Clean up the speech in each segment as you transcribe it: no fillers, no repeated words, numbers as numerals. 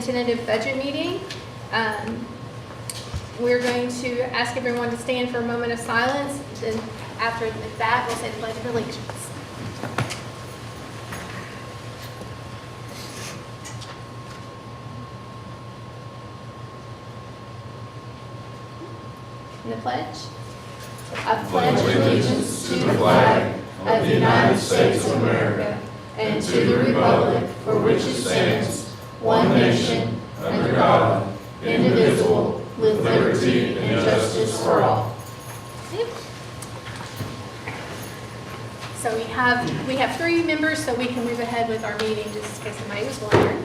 tentative budget meeting. We're going to ask everyone to stand for a moment of silence. Then after that, we'll say the Pledge of Allegiance. And the pledge? I pledge allegiance to the flag of the United States of America and to the republic for which it stands, one nation, under God, indivisible, with liberty and justice for all. So we have 3 members, so we can move ahead with our meeting just in case somebody was wondering.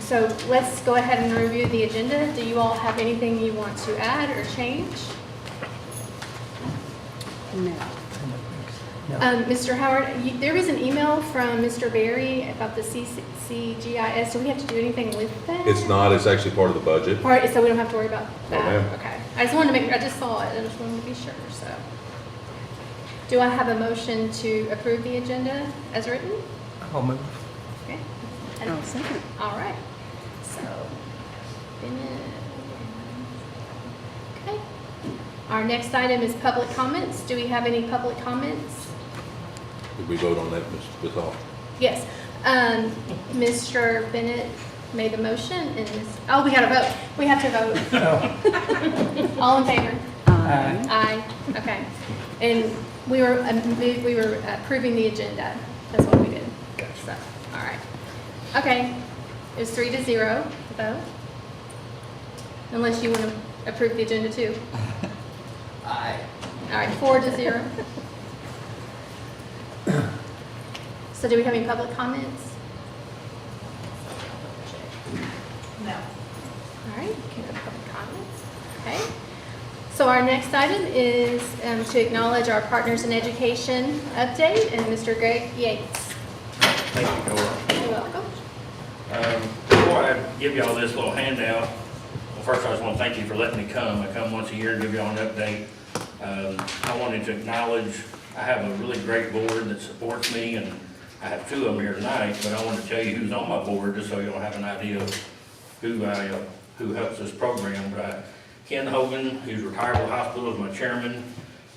So let's go ahead and review the agenda. Do you all have anything you want to add or change? No. Mr. Howard, there was an email from Mr. Berry about the CGIS. Do we have to do anything with that? It's not, it's actually part of the budget. So we don't have to worry about that? No, ma'am. Okay. I just wanted to I just saw it. I just wanted to be sure, so. Do I have a motion to approve the agenda as written? I'll move. Okay. I'll second. All right. So, okay. Our next item is public comments. Do we have any public comments? Did we vote on that, Ms. Hall? Yes. Mr. Bennett made the motion and oh, we got to vote. We have to vote. All in favor? Aye. Aye. Okay. And we were approving the agenda. That's what we did. So, all right. Okay. It was 3-0 vote. Unless you want to approve the agenda too. Aye. All right. 4-0. So do we have any public comments? No. All right. Okay, no public comments. Okay. So our next item is to acknowledge our Partners in Education update and Mr. Greg Yates. Thank you, Cora. You're welcome. Before I give y'all this little handout, well, first I just want to thank you for letting me come. I come once a year and give y'all an update. I wanted to acknowledge I have a really great board that supports me, and I have 2 of them here tonight, but I want to tell you who's on my board just so you'll have an idea of who helps this program. Ken Hogan, who's retired from the hospital, is my chairman.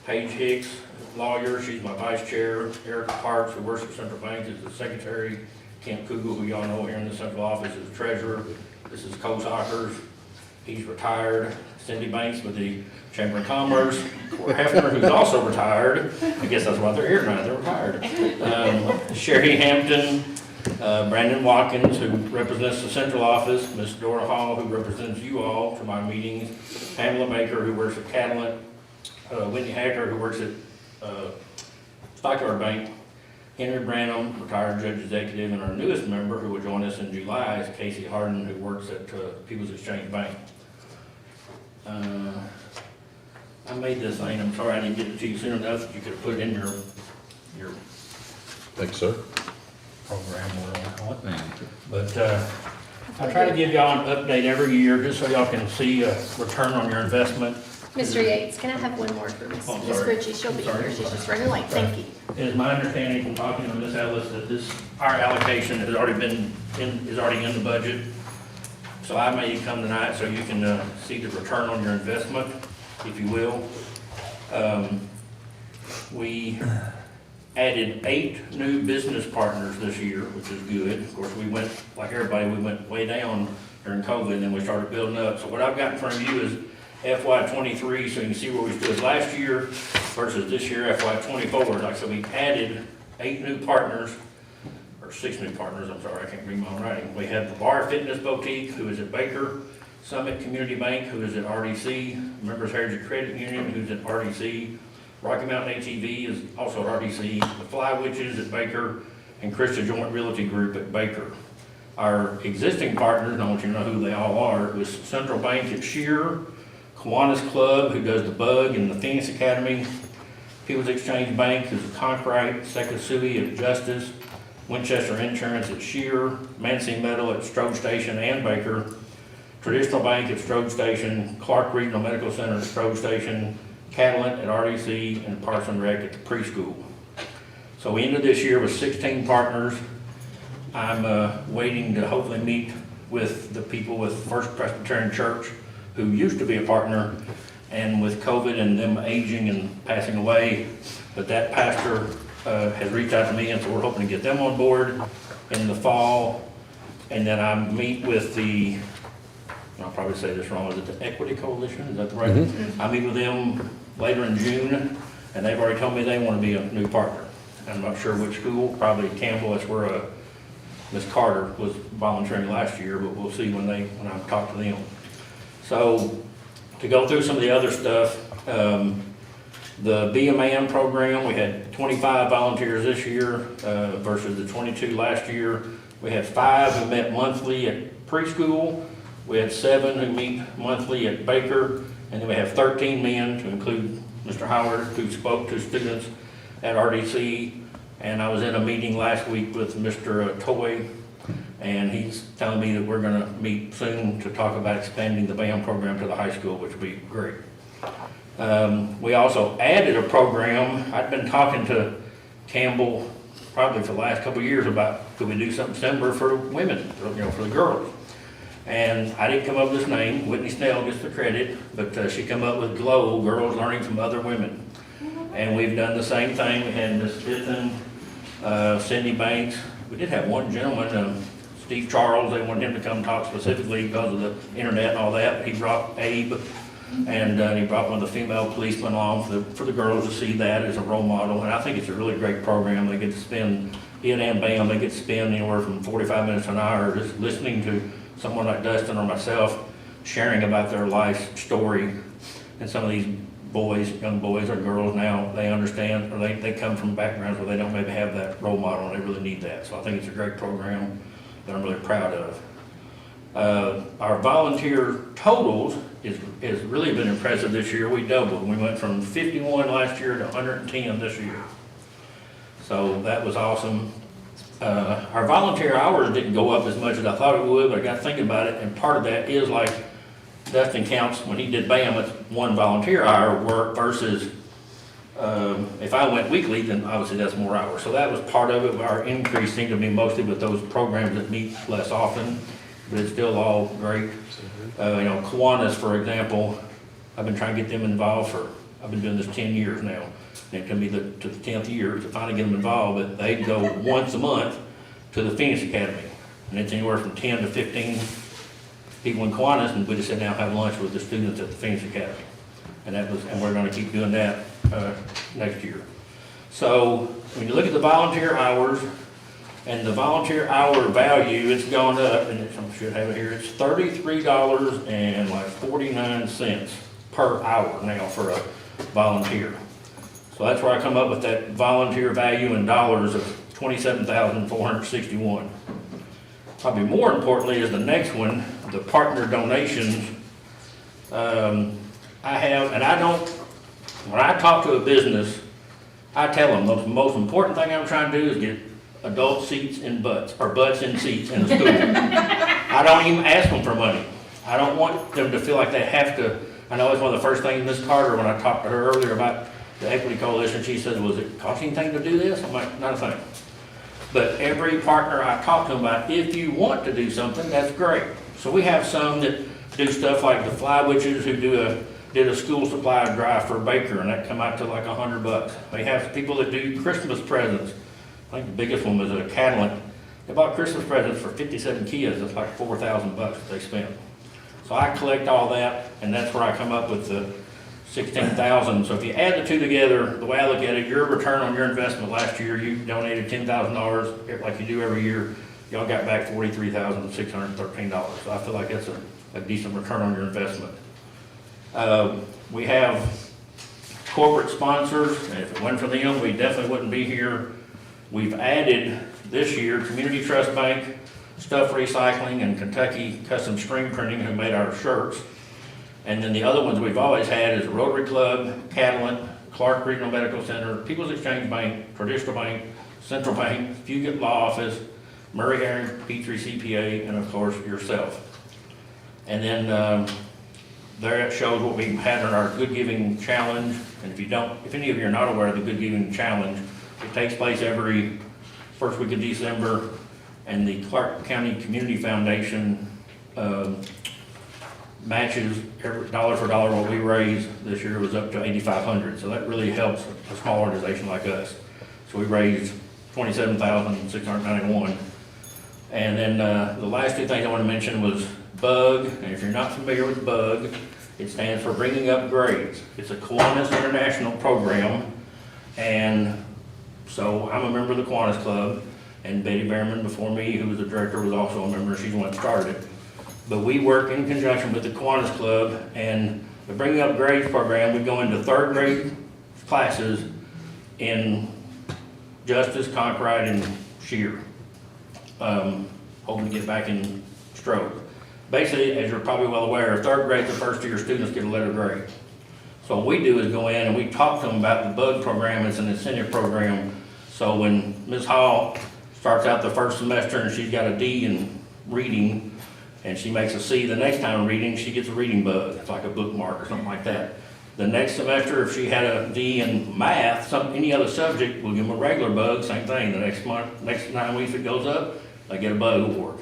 Paige Hicks, lawyer, she's my vice chair. Erica Parks, who works for Central Bank, is the secretary. Kent Kugel, who y'all know here in the central office, is the treasurer. This is Coach Ockers, he's retired. Cindy Banks with the Chamber of Commerce. Cora Hefner, who's also retired. I guess that's why they're here tonight, they're retired. Sherry Hampton, Brandon Watkins, who represents the central office. Miss Dora Hall, who represents you all to my meetings. Pamela Baker, who works at Catalent. Whitney Hacker, who works at Stockyard Bank. Henry Branham, retired judge executive, and our newest member, who will join us in July, is Casey Harden, who works at People's Exchange Bank. I made this thing, I'm sorry I didn't get it to you soon enough, you could have put it in your Thanks, sir. program or whatever. But I try to give y'all an update every year, just so y'all can see a return on your investment. Mr. Yates, can I have one more for Ms. Oh, Ms. sorry. Ritchie? She'll be here. She's just running late. Thank you. It is my understanding from talking to Ms. Ellis that our allocation has already is already in the budget. So I made you come tonight so you can see the return on your investment, if you will. We added 8 new business partners this year, which is good. Of course, we went, like everybody, we went way down during COVID, and then we started building up. So what I've got in front of you is FY23, so you can see where we stood last year versus this year, FY24. Like, so we added 8 new partners, or 6 new partners, I'm sorry, I can't read my own writing. We have the Bar Fitness Boutique, who is at Baker, Summit Community Bank, who is at RDC, Members Heritage Credit Union, who's at RDC, Rocky Mountain ATV is also at RDC, the Fly Witches at Baker, and Christian Joint Realty Group at Baker. Our existing partners, and I want you to know who they all are, was Central Bank at Shear, Kiwanis Club, who does the Bug and the Phoenix Academy, People's Exchange Bank, who's at Conkrite, Sekasui at Justice, Winchester Insurance at Shear, Mansey Metal at Stroke Station and Baker, Traditional Bank at Stroke Station, Clark Regional Medical Center at Stroke Station, Catalent at RDC, and Parks and Rec at the preschool. So we ended this year with 16 partners. I'm waiting to hopefully meet with the people with First Presbyterian Church, who used to be a partner, and with COVID and them aging and passing away, but that pastor has reached out to me, and so we're hoping to get them on board in the fall. And then I meet with the, I'll probably say this wrong, is it the Equity Coalition, is that the right? I meet with them later in June, and they've already told me they want to be a new partner. I'm not sure which school, probably Campbell, that's where Miss Carter was volunteering last year, but we'll see when I talk to them. So, to go through some of the other stuff, the Be a Man program, we had 25 volunteers this year versus the 22 last year. We had 5 who met monthly at preschool. We had 7 who meet monthly at Baker. And then we have 13 men, to include Mr. Howard, who spoke to students at RDC. And I was in a meeting last week with Mr. Toy, and he's telling me that we're gonna meet soon to talk about expanding the BAM program to the high school, which would be great. We also added a program. I'd been talking to Campbell probably for the last couple of years about could we do something similar for women, for the girls. And I didn't come up with this name. Whitney Snell gets the credit, but she come up with GLOW, Girls Learning from Other Women. And we've done the same thing. We had Miss Fitton, Cindy Banks. We did have one gentleman, Steve Charles. They wanted him to come talk specifically because of the internet and all that. He brought Abe, and he brought one of the female policemen along for the girls to see that as a role model. And I think it's a really great program. They get to spend, it and BAM, they get to spend anywhere from 45 minutes to an hour just listening to someone like Dustin or myself sharing about their life story. And some of these boys, young boys or girls now, they understand, or they come from backgrounds where they don't maybe have that role model, and they really need that. So I think it's a great program that I'm really proud of. Our volunteer totals is really been impressive this year. We doubled. We went from 51 last year to 110 this year. So that was awesome. Our volunteer hours didn't go up as much as I thought it would, but I got thinking about it, and part of that is like Dustin counts, when he did BAM, it's 1 volunteer hour work versus if I went weekly, then obviously that's more hours. So that was part of it. Our increase seemed to be mostly with those programs that meet less often, but it's still all great. Kiwanis, for example, I've been trying to get them involved I've been doing this 10 years now. And it can be to the 10th year to finally get them involved, but they go once a month to the Phoenix Academy. And it's anywhere from 10 to 15 people in Kiwanis, and we just sit down and have lunch with the students at the Phoenix Academy. And we're gonna keep doing that next year. So when you look at the volunteer hours and the volunteer hour value, it's gone up, and I should have it here, it's $33.49 per hour now for a volunteer. So that's where I come up with that volunteer value in dollars of $27,461. Probably more importantly is the next one, the partner donations. When I talk to a business, I tell them the most important thing I'm trying to do is get adult seats in butts, or butts in seats in the school. I don't even ask them for money. I don't want them to feel like they have to. I know it's one of the first things Miss Carter, when I talked to her earlier about the Equity Coalition, she said, was it cost anything to do this? I'm like, not a thing. But every partner I talk to them about, if you want to do something, that's great. So we have some that do stuff like the Fly Witches, who did a school supply drive for Baker, and that come out to like $100. They have people that do Christmas presents. I think the biggest one was a Catalan. They bought Christmas presents for 57 kids. It's like $4,000 that they spent. So I collect all that, and that's where I come up with the 16,000. So if you add the two together, the way I look at it, your return on your investment last year, you donated $10,000 like you do every year. Y'all got back $43,613. So I feel like that's a decent return on your investment. We have corporate sponsors, and if it wasn't for them, we definitely wouldn't be here. We've added this year Community Trust Bank, Stuff Recycling, and Kentucky Custom Screen Printing, who made our shirts. And then the other ones we've always had is Rotary Club, Catalan, Clark Regional Medical Center, People's Exchange Bank, Traditional Bank, Central Bank, Fugate Law Office, Murray Herring, Petrie CPA, and of course yourself. And then there it shows what we had in our Good Giving Challenge. And if any of you are not aware of the Good Giving Challenge, it takes place every first week of December, and the Clark County Community Foundation matches every dollar for dollar what we raise. This year was up to 8,500, so that really helps a small organization like us. So we raised 27,691. And then the last two things I want to mention was BUG, and if you're not familiar with BUG, it stands for Bringing Up Grades. It's a Kiwanis International program, and so I'm a member of the Kiwanis Club, and Betty Behrman before me, who was the director, was also a member. She's the one that started it. But we work in conjunction with the Kiwanis Club, and the Bringing Up Grades program, we go into third grade classes in Justice, Conkright, and Shear, hoping to get back in stroke. Basically, as you're probably well aware, third grade, the first year students get a letter grade. So what we do is go in and we talk to them about the BUG program. It's an incentive program. So when Ms. Hall starts out the first semester and she's got a D in reading, and she makes a C the next time reading, she gets a reading bug. It's like a bookmark or something like that. The next semester, if she had a D in math, any other subject, we'll give them a regular bug, same thing. The next month, next 9 weeks it goes up, they get a bug award.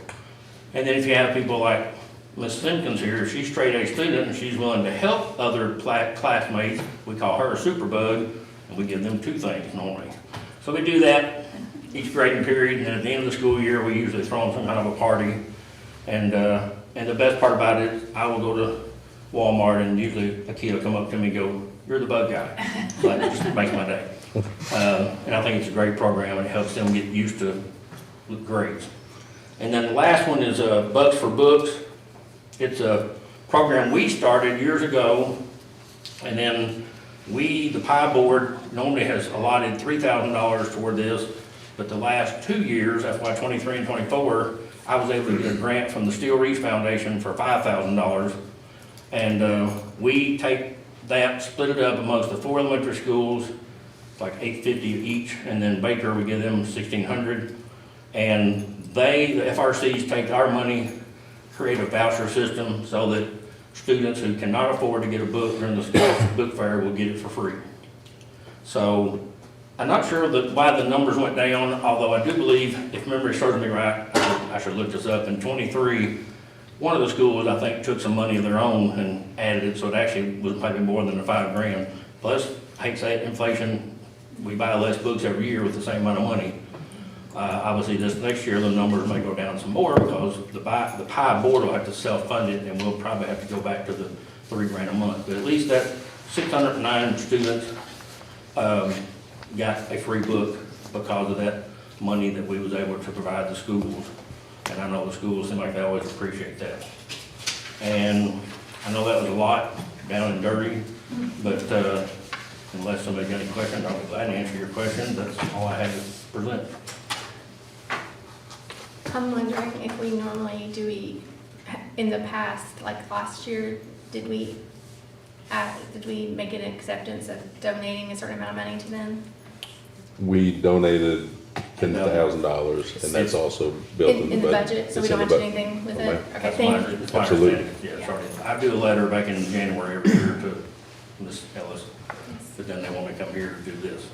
And then if you have people like Ms. Simpkins here, if she's straight A student and she's willing to help other classmates, we call her a super bug, and we give them 2 things normally. So we do that each grading period, and then at the end of the school year, we usually throw them some kind of a party. And the best part about it, I will go to Walmart and usually a kid will come up to me and go, "You're the bug guy." So that just makes my day. And I think it's a great program and it helps them get used to grades. And then the last one is Bugs for Books. It's a program we started years ago, and then the PI board normally has allotted $3,000 toward this, but the last 2 years, FY23 and 24, I was able to get a grant from the Steel Reef Foundation for $5,000. And we take that, split it up amongst the 4 elementary schools, it's like $850 each, and then Baker, we give them $1,600. And the FRCs take our money, create a voucher system so that students who cannot afford to get a book during the school book fair will get it for free. So I'm not sure why the numbers went down, although I do believe, if memory serves me right, I should look this up, in 23, one of the schools, I think, took some money of their own and added it, so it actually was maybe more than the $5 grand. Plus, I hate to say it, inflation, we buy less books every year with the same amount of money. Obviously, this next year, the numbers may go down some more because the PI board will have to self-fund it, and we'll probably have to go back to the $3 grand a month. But at least that 609 students got a free book because of that money that we was able to provide the schools. And I know the schools seem like they always appreciate that. And I know that was a lot, down and dirty, but unless somebody got any questions, I'll be glad to answer your questions. That's all I had to present. I'm wondering if we normally, in the past, like last year, did we make an acceptance of donating a certain amount of money to them? We donated $10,000, and that's also built In the budget, so we It's don't in have to the do anything with Okay. it? Okay, That's thank my you. Absolutely. understanding. Yeah, sorry. I do a letter back in January every year to Ms. Ellis, but then they want me to come here to do this.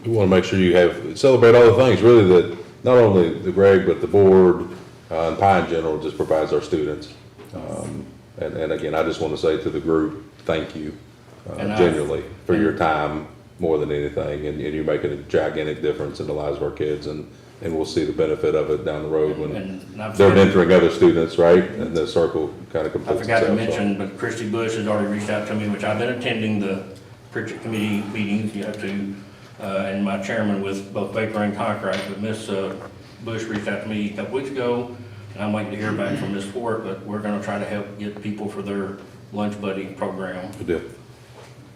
We want to make sure you celebrate all the things, really, that not only the Greg, but the board and PI in general just provides our students. And again, I just want to say to the group, thank you genuinely for your time more than anything. And you're making a gigantic difference in the lives of our kids, and we'll see the benefit of it down the road when they're mentoring other students, right? And the circle kind of I completes forgot to itself. mention, but Christy Bush has already reached out to me, which I've been attending the Pritchett Committee meetings, you have to, and my chairman with both Baker and Conkright, but Miss Bush reached out to me a couple weeks ago, and I'm waiting to hear back from Ms. Fort, but we're gonna try to help get people for their lunch buddy program. Good deal.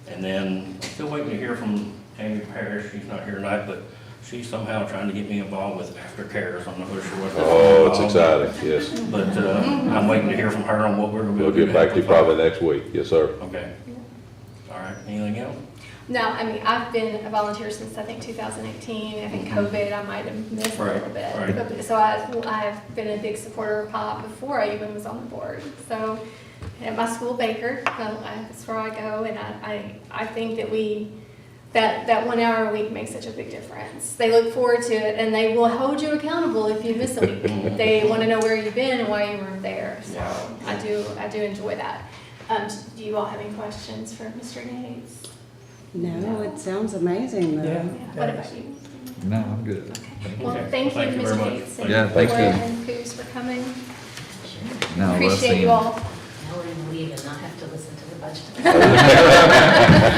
And then, I'm still waiting to hear from Tammy Parrish, she's not here tonight, but she's somehow trying to get me involved with aftercare, so I'm not really sure what that's all Oh, it's about. exciting, yes. But, I'm waiting to hear from her on what we're gonna be We'll able to do. get back to you probably next week. Yes, sir. Okay. All right, anything else? No, I mean, I've been a volunteer since I think 2018. I think COVID, I might have missed a little bit. Right. But- So I've been a big supporter of POP before I even was on the board. So at my school, Baker, that's where I go, and I think that we that 1 hour a week makes such a big difference. They look forward to it, and they will hold you accountable if you miss a week. They want to know where you've been and why you weren't there. So I do enjoy that. Do you all have any questions for Mr. Gates? No, it sounds amazing though. Yeah. What about you? No, I'm good. Well, Okay. thank you, Thank you very Mr. much. Gates. And Yeah, thank Laura you. And Coos for coming. No, well Appreciate you seen. all. Now we're gonna leave and not have to listen to the budget.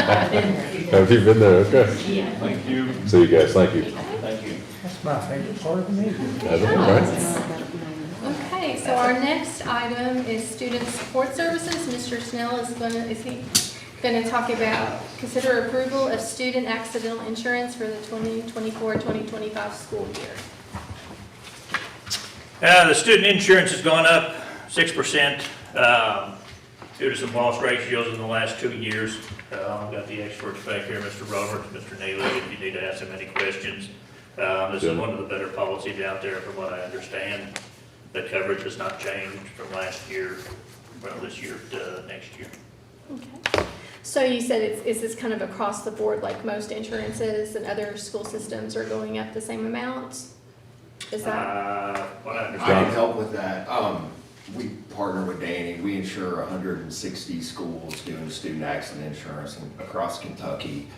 I've been there. Have you been there? Okay. Yeah. Thank you. See you guys, thank you. Thank you. That's my favorite part of the meeting. That's it, right? Okay, so our next item is student support services. Mr. Snell is gonna talk about consider approval of student accidental insurance for the 2024-2025 school year. The student insurance has gone up 6%, due to some loss ratios in the last 2 years. I've got the experts back here, Mr. Roberts, Mr. Neely, if you need to ask them any questions. This is one of the better policies out there from what I understand. The coverage has not changed from last year, well, this year to next year. Okay. So you said is this kind of across the board, like most insurances and other school systems are going up the same amount? Is that? What I I understand. can help with that. We partner with Danny. We insure 160 schools doing student accident insurance across Kentucky.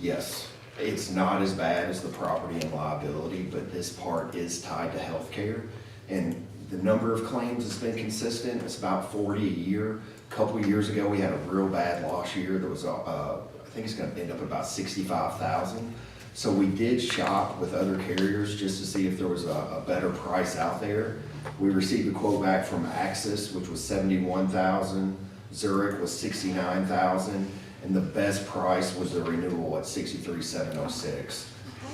Yes, it's not as bad as the property and liability, but this part is tied to healthcare. And the number of claims has been consistent. It's about 40 a year. A couple of years ago, we had a real bad loss year. There was, I think it's gonna end up at about 65,000. So we did shop with other carriers just to see if there was a better price out there. We received a quote back from Axis, which was 71,000. Zurich was 69,000. And the best price was the renewal at 63,706.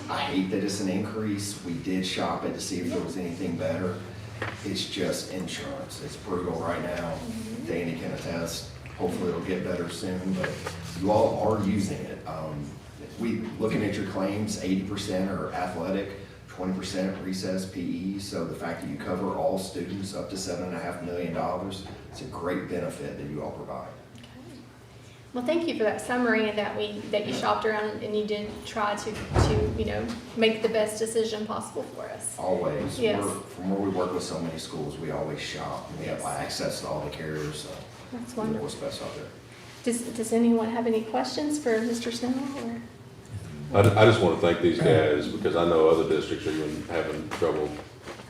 I hate that it's an increase. We did shop it to see if there was anything better. It's just insurance. It's brutal right now. Danny can attest. Hopefully it'll get better soon, but you all are using it. Looking at your claims, 80% are athletic, 20% recess PE. So the fact that you cover all students up to $7.5 million, it's a great benefit that you all provide. Well, thank you for that summary and that you shopped around and you did try to make the best decision possible for us. Always. Yes. From where we work with so many schools, we always shop. And we have access to all the carriers, so That's we know wonderful. what's best out there. Does anyone have any questions for Mr. Snell or? I just want to thank these guys because I know other districts are even having trouble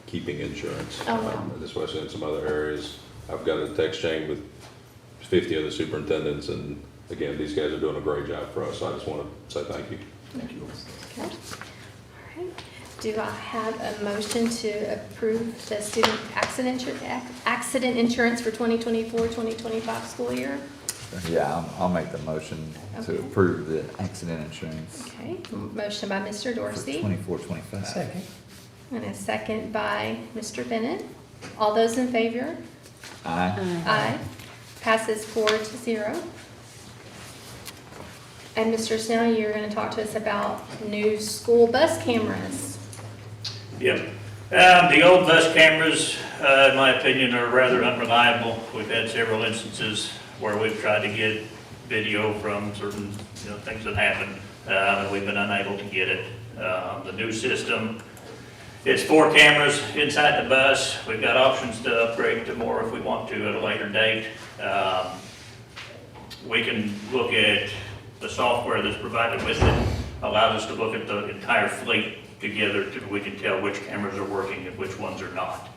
keeping insurance. Oh, wow. Especially in some other areas. I've got a text chain with 50 other superintendents, and again, these guys are doing a great job for us, so I just want to say thank you. Thank you. Okay. All right. Do I have a motion to approve the student accident insurance for 2024-2025 school year? Yeah, I'll make the motion to Okay. approve the accident insurance Okay, motion by Mr. for Dorsey 24-25. Second. and a second by Mr. Bennett. All those in favor? Aye. Aye. Passes 4-0. And Mr. Snell, you're going to talk to us about new school bus cameras. Yep. The old bus cameras, in my opinion, are rather unreliable. We've had several instances where we've tried to get video from certain, things that happen, and we've been unable to get it. The new system, it's 4 cameras inside the bus. We've got options to upgrade to more if we want to at a later date. We can look at the software that's provided with it, allows us to look at the entire fleet together, we can tell which cameras are working and which ones are not.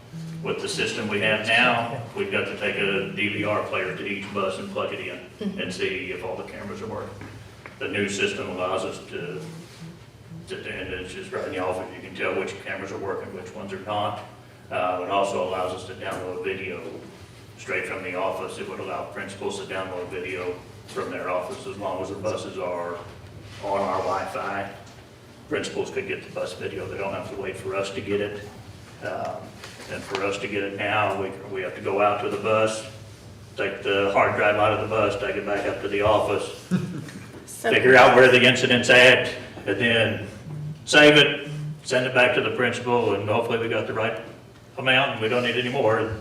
With the system we have now, we've got to take a DVR player to each bus and plug it in and see if all the cameras are working. The new system allows us to and it's just right in the office, you can tell which cameras are working, which ones are not. It also allows us to download video straight from the office. It would allow principals to download video from their office as long as the buses are on our Wi-Fi. Principals could get the bus video. They don't have to wait for us to get it. And for us to get it now, we have to go out to the bus, take the hard drive out of the bus, take it back up to the office, figure out where the incident's at, and then save it, send it back to the principal, and hopefully we got the right amount and we don't need any more.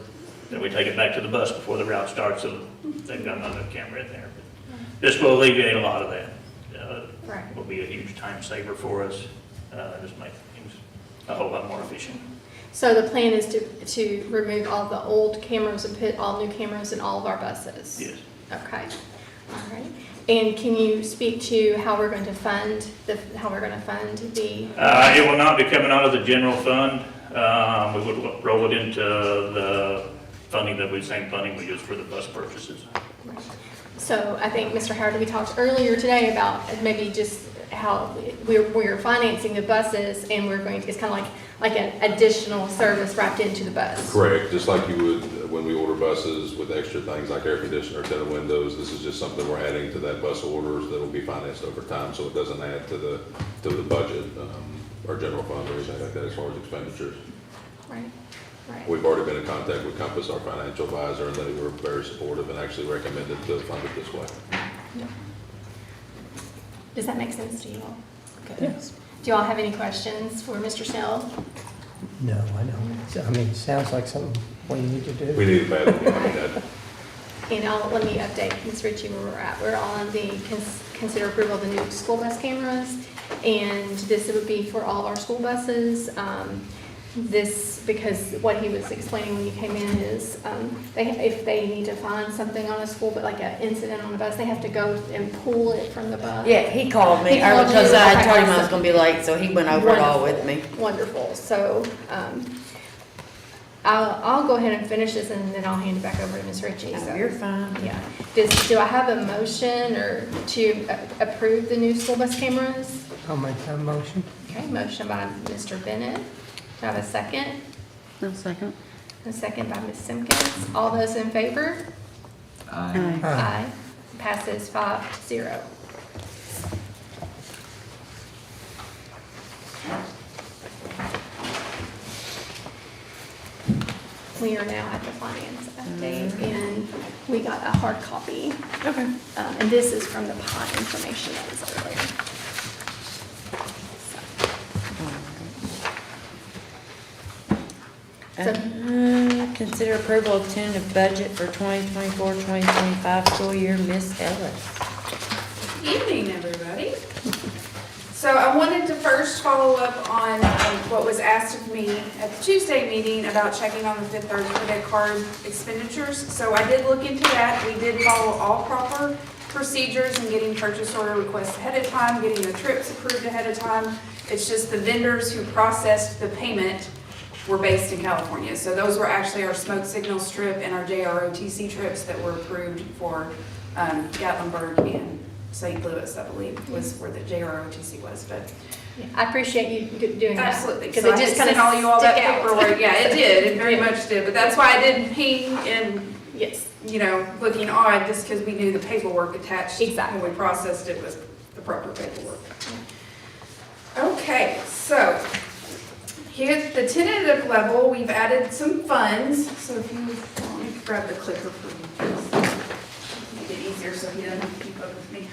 Then we take it back to the bus before the route starts, so they've got another camera in there. This will alleviate a lot of that. Right. will be a huge time saver for us, just make things a whole lot more efficient. So the plan is to remove all the old cameras and put all new cameras in all of our buses? Yes. Okay, all right. And can you speak to how we're going to fund the? It will not be coming out of the general fund. We would roll it into the funding that same funding we use for the bus purchases. So I think, Mr. Howard, we talked earlier today about maybe just how we're financing the buses and it's kind of like an additional service wrapped into the bus. Correct, just like you would when we order buses with extra things like air conditioner, tinted windows, this is just something we're adding to that bus orders that will be financed over time, so it doesn't add to the budget, or general fund or anything like that as far as expenditures. Right, right. We've already been in contact with Compass, our financial advisor, and they were very supportive and actually recommended to fund it this way. Does that make sense to you all? Good. Yes. Do you all have any questions for Mr. Snell? No, I don't. I mean, it sounds like something we need to do. We need a bad one, I mean, that, And let me update Ms. Ritchie where we're at. We're on the consider approval of the new school bus cameras, and this would be for all of our school buses. Because what he was explaining when you came in is, if they need to find something on a school, but like an incident on a bus, they have to go and pull it from the bus. Yeah, he called He me, called because you, I okay, told him I was awesome. gonna be late, so he went over it all with me. Wonderful. So, I'll go ahead and finish this and then I'll hand it back over to Ms. Ritchie. Oh, So, you're fine. yeah. Do I have a motion or to approve the new school bus cameras? I'll make that motion. Okay, motion by Mr. Bennett. Do I have a second? No second. A second by Ms. Simpkins. All those in favor? Aye. Aye. Passes 5-0. We are now at the finance update, and we got a hard copy. Okay. And this is from the PI information that was earlier. Consider approval of tentative budget for 2024-2025 school year, Miss Ellis. Evening, everybody. So I wanted to first follow up on what was asked of me at the Tuesday meeting about checking on the Fifth Third credit card expenditures. So I did look into that. We did follow all proper procedures in getting purchase order requests ahead of time, getting the trips approved ahead of time. It's just the vendors who processed the payment were based in California. So those were actually our smoke signals trip and our JROTC trips that were approved for Gatlinburg and St. Louis, I believe, was where the JROTC was, but. Yeah, I appreciate you doing that. Absolutely. Because So it I just had kind of sent all you all that stick out. paperwork. Yeah, it did, it very much did, but that's why I didn't ping and, Yes, looking odd, just because we knew the paperwork attached. Exactly. When we processed it was the proper paperwork. Okay, so here at the tentative level, we've added some funds. So if you, let me grab the clicker for you. Make it easier so he doesn't keep up with me.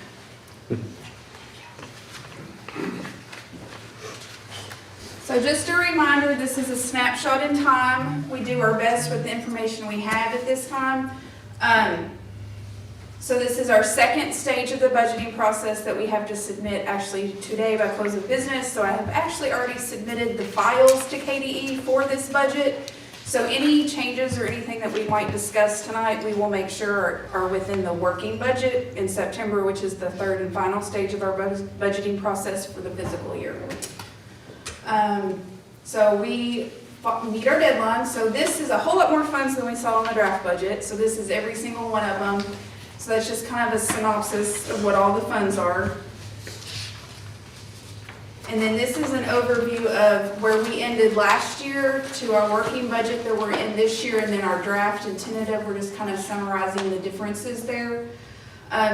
So just a reminder, this is a snapshot in time. We do our best with the information we have at this time. So this is our second stage of the budgeting process that we have to submit actually today by close of business. So I have actually already submitted the files to KDE for this budget. So any changes or anything that we might discuss tonight, we will make sure are within the working budget in September, which is the third and final stage of our budgeting process for the fiscal year. So we meet our deadline. So this is a whole lot more funds than we saw in the draft budget. So this is every single one of them. So that's just kind of a synopsis of what all the funds are. And then this is an overview of where we ended last year to our working budget that we're in this year, and then our draft and tentative, we're just kind of summarizing the differences there.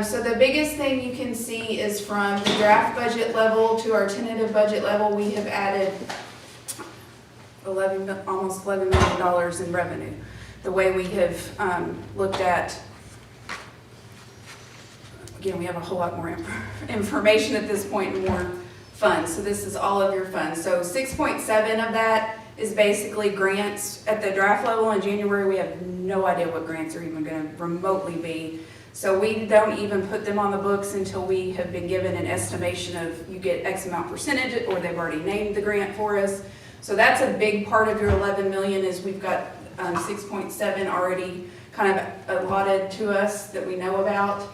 So the biggest thing you can see is from the draft budget level to our tentative budget level, we have added almost $11 million in revenue. The way we have looked at, again, we have a whole lot more information at this point and more funds. So this is all of your funds. So 6.7 of that is basically grants at the draft level. In January, we have no idea what grants are even going to remotely be. So we don't even put them on the books until we have been given an estimation of you get X amount percentage, or they've already named the grant for us. So that's a big part of your 11 million is we've got 6.7 already kind of allotted to us that we know about.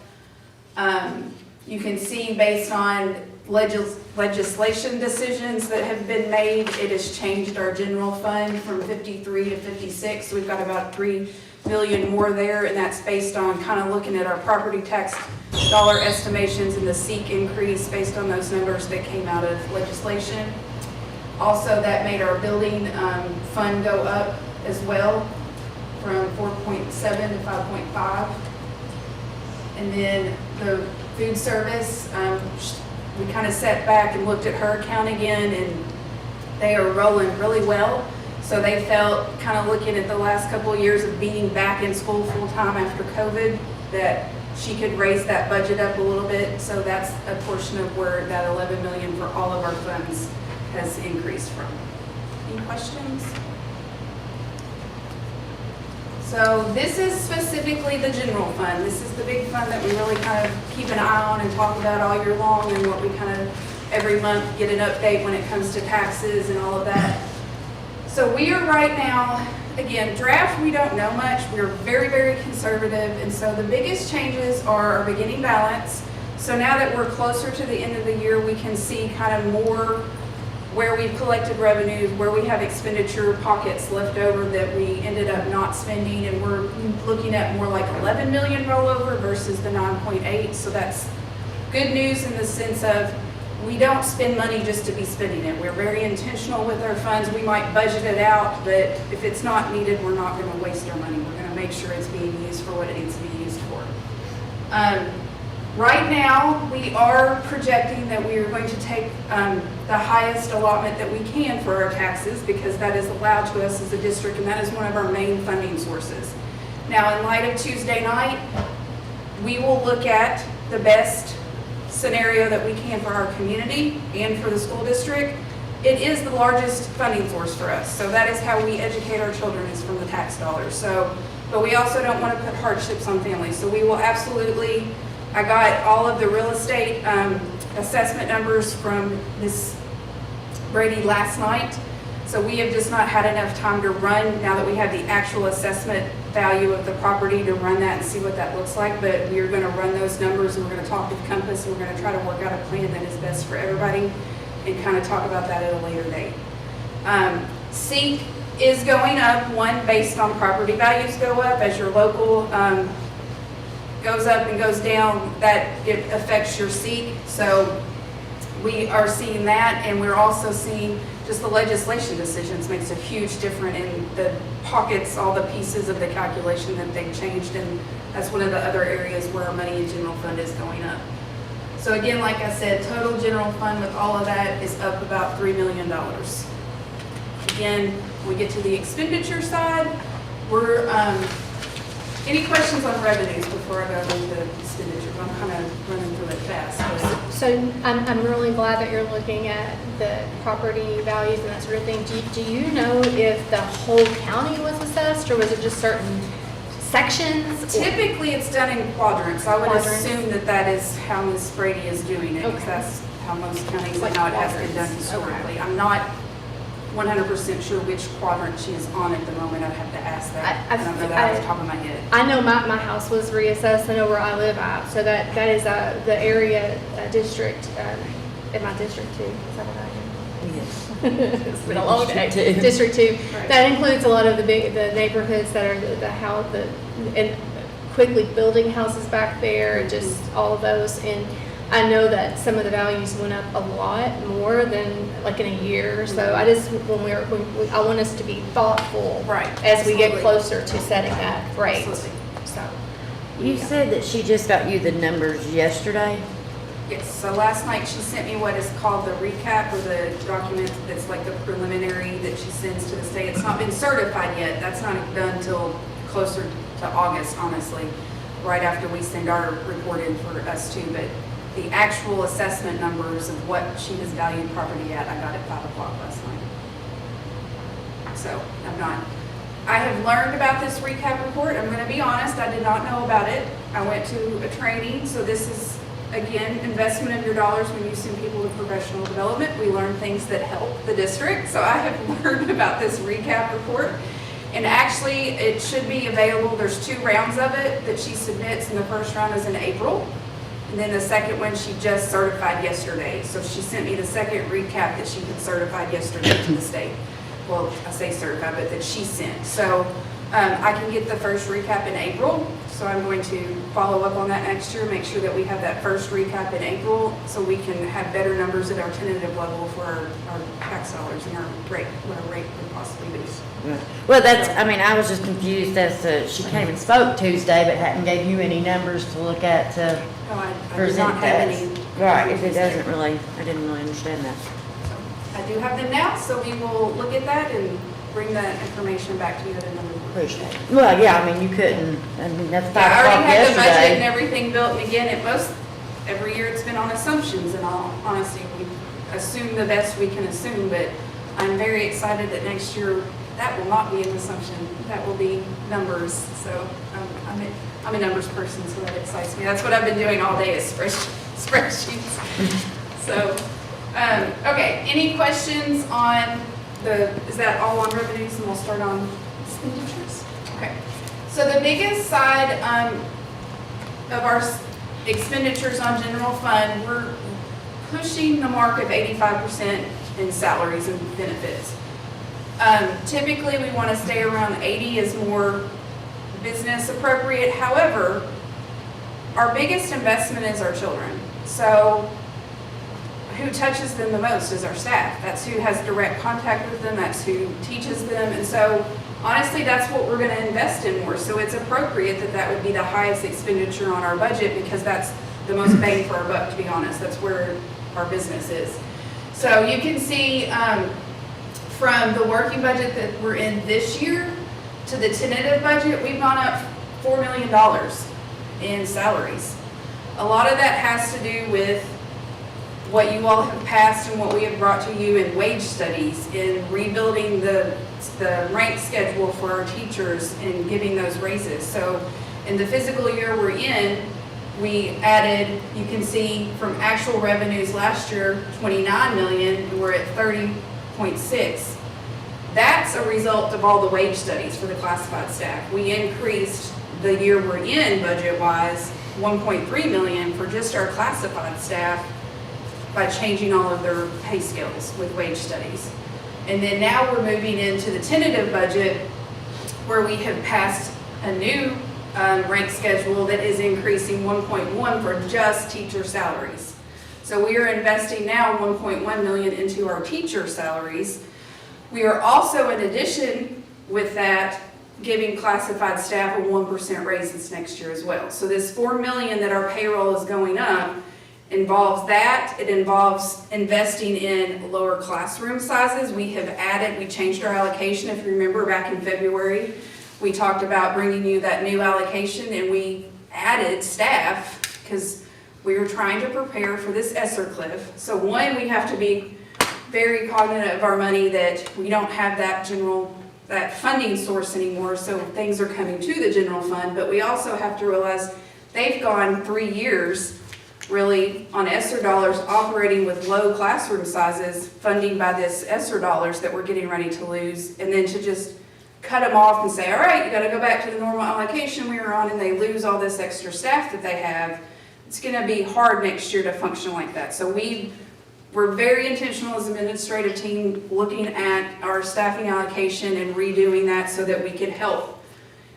You can see based on legislation decisions that have been made, it has changed our general fund from 53 to 56. So we've got about 3 million more there, and that's based on kind of looking at our property tax dollar estimations and the SEEK increase based on those numbers that came out of legislation. Also, that made our building fund go up as well from 4.7 to 5.5. And then the food service, we kind of sat back and looked at her account again, and they are rolling really well. So they felt, kind of looking at the last couple of years of being back in school full-time after COVID, that she could raise that budget up a little bit. So that's a portion of where that 11 million for all of our funds has increased from. Any questions? So this is specifically the general fund. This is the big fund that we really kind of keep an eye on and talk about all year long, and what we kind of every month get an update when it comes to taxes and all of that. So we are right now, again, draft, we don't know much. We're very, very conservative. And so the biggest changes are our beginning balance. So now that we're closer to the end of the year, we can see kind of more where we've collected revenues, where we have expenditure pockets left over that we ended up not spending. And we're looking at more like 11 million rollover versus the 9.8. So that's good news in the sense of we don't spend money just to be spending it. We're very intentional with our funds. We might budget it out, but if it's not needed, we're not going to waste our money. We're going to make sure it's being used for what it needs to be used for. Right now, we are projecting that we are going to take the highest allotment that we can for our taxes, because that is allowed to us as a district, and that is one of our main funding sources. Now, in light of Tuesday night, we will look at the best scenario that we can for our community and for the school district. It is the largest funding source for us. So that is how we educate our children, is from the tax dollars. So, but we also don't want to put hardships on families. So we will absolutely, I got all of the real estate assessment numbers from Ms. Brady last night. So we have just not had enough time to run, now that we have the actual assessment value of the property, to run that and see what that looks like. But we are going to run those numbers, and we're going to talk with Compass, and we're going to try to work out a plan that is best for everybody, and kind of talk about that at a later date. SEEK is going up, one, based on property values go up. As your local goes up and goes down, that it affects your SEEK. So we are seeing that, and we're also seeing just the legislation decisions makes a huge difference in the pockets, all the pieces of the calculation that they've changed, and that's one of the other areas where our money in general fund is going up. So again, like I said, total general fund with all of that is up about $3 million. Again, when we get to the expenditure side, we're, any questions on revenues before I go into expenditures? I'm kind of running through it fast. But. So I'm really glad that you're looking at the property values and that sort of thing. Do you know if the whole county was assessed, or was it just certain sections? Typically, it's done in quadrants. I would assume that that is how Ms. Brady is doing it, because that's how most counties and how it has been done historically. Okay. I'm not 100% sure which quadrant she is on at the moment. I'd have to ask that. I don't know that off the top of my head. I know my house was reassessed. I know where I live at. So that is the area district in my district too. Is that what I am? Yes. It's been a long day. District 2. District 2. Right. That includes a lot of the neighborhoods that are and quickly building houses back there, and just all of those. And I know that some of the values went up a lot more than like in a year. So I just, I want us to be thoughtful, Right. as we get Absolutely. closer to setting that rate. Absolutely. So, You said that she just got you the numbers yesterday? Yes, so last night she sent me what is called the recap, or the document that's like the preliminary that she sends to the state. It's not been certified yet. That's not done till closer to August, honestly, right after we send our report in for us too. But the actual assessment numbers of what she has valued property at, I got at 5 o'clock last night. So I have learned about this recap report. I'm going to be honest, I did not know about it. I went to a training, so this is, again, investment of your dollars when you send people to professional development. We learn things that help the district, so I have learned about this recap report. And actually, it should be available, there's 2 rounds of it that she submits, and the first round is in April. And then the second one, she just certified yesterday. So she sent me the second recap that she had certified yesterday to the state. Well, I say certified, but that she sent. So I can get the first recap in April. So I'm going to follow up on that next year, make sure that we have that first recap in April so we can have better numbers at our tentative level for our tax dollars and our rate, what our rate would possibly be. Well, that's, I mean, I was just confused as to, she came and spoke Tuesday, but hadn't gave you any numbers to look at to No, I did present not have that. any. Right, if it doesn't really, I didn't really understand that. I do have them now, so we will look at that and bring that information back to you at another one. Appreciate it. Well, yeah, I mean, you couldn't, I mean, that's 5 Yeah, I o'clock already have the budget and yesterday. everything built, and again, every year it's been on assumptions, and all honesty, we assume the best we can assume, but I'm very excited that next year, that will not be an assumption, that will be numbers, so I'm a numbers person, so that excites me. That's what I've been doing all day is spreadsheets. So, okay, any questions on is that all on revenues, and we'll start on expenditures? Okay, so the biggest side of our expenditures on general fund, we're pushing the mark of 85% in salaries and benefits. Typically, we want to stay around 80 is more business appropriate. However, our biggest investment is our children. So who touches them the most is our staff. That's who has direct contact with them. That's who teaches them. And so honestly, that's what we're going to invest in more. So it's appropriate that that would be the highest expenditure on our budget because that's the most bang for our buck, to be honest. That's where our business is. So you can see from the working budget that we're in this year to the tentative budget, we've gone up $4 million in salaries. A lot of that has to do with what you all have passed and what we have brought to you in wage studies, in rebuilding the rank schedule for our teachers and giving those raises. So in the fiscal year we're in, we added, you can see from actual revenues last year, 29 million, and we're at 30.6. That's a result of all the wage studies for the classified staff. We increased the year we're in budget-wise 1.3 million for just our classified staff by changing all of their pay scales with wage studies. And then now we're moving into the tentative budget where we have passed a new rank schedule that is increasing 1.1 for just teacher salaries. So we are investing now 1.1 million into our teacher salaries. We are also, in addition with that, giving classified staff a 1% raise this next year as well. So this 4 million that our payroll is going up involves that. It involves investing in lower classroom sizes. We have added, we changed our allocation. If you remember back in February, we talked about bringing you that new allocation and we added staff because we were trying to prepare for this ESSER cliff. So one, we have to be very cognizant of our money that we don't have that funding source anymore, so things are coming to the general fund, but we also have to realize they've gone 3 years really on ESSER dollars operating with low classroom sizes, funding by this ESSER dollars that we're getting ready to lose, and then to just cut them off and say, all right, you gotta go back to the normal allocation we were on, and they lose all this extra staff that they have. It's gonna be hard next year to function like that. So we're very intentional as an administrative team looking at our staffing allocation and redoing that so that we can help